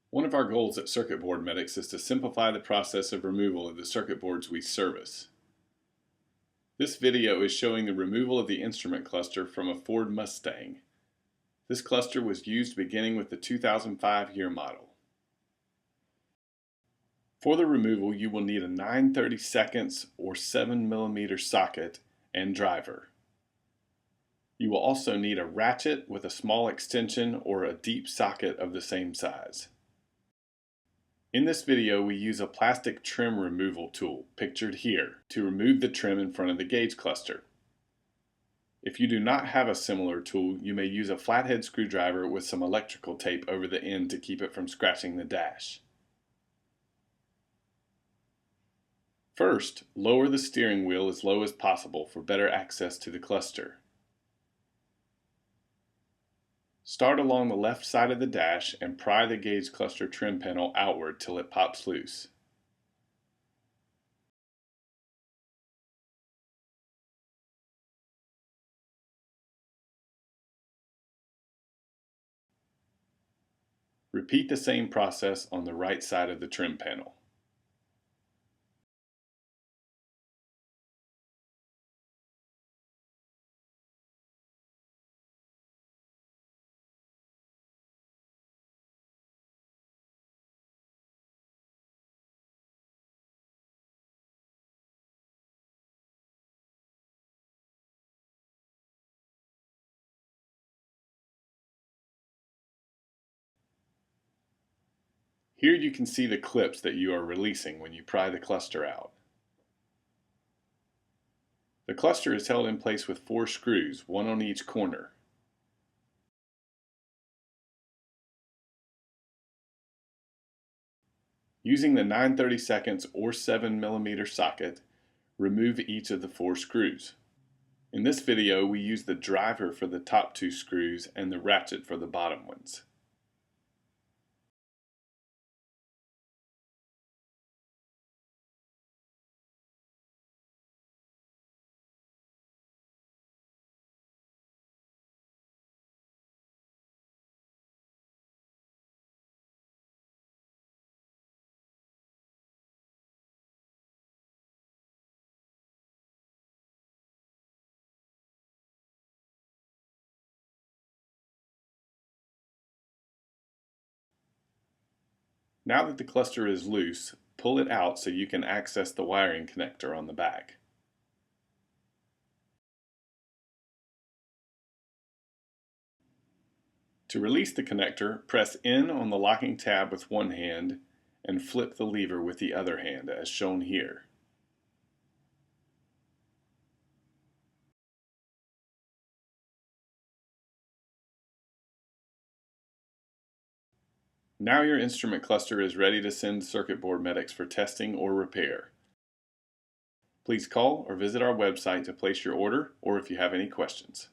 One of our goals at Circuit Board Medics is to simplify the process of removal of the circuit boards we service. This video is showing the removal of the instrument cluster from a Ford Mustang. This cluster was used beginning with the 2005 year model. For the removal, you will need a 9/32 or 7mm socket and driver. You will also need a ratchet with a small extension or a deep socket of the same size. In this video, we use a plastic trim removal tool, pictured here, to remove the trim in front of the gauge cluster. If you do not have a similar tool, you may use a flathead screwdriver with some electrical tape over the end to keep it from scratching the dash. First, lower the steering wheel as low as possible for better access to the cluster. Start along the left side of the dash and pry the gauge cluster trim panel outward till it pops loose. Repeat the same process on the right side of the trim panel. Here you can see the clips that you are releasing when you pry the cluster out. The cluster is held in place with 4 screws, one on each corner. Using the 9/32 or 7mm socket, remove each of the 4 screws. In this video, we use the driver for the top 2 screws and the ratchet for the bottom ones. Now that the cluster is loose, pull it out so you can access the wiring connector on the back. To release the connector, press in on the locking tab with one hand and flip the lever with the other hand, as shown here. Now your instrument cluster is ready to send Circuit Board Medics for testing or repair. Please call or visit our website to place your order or if you have any questions.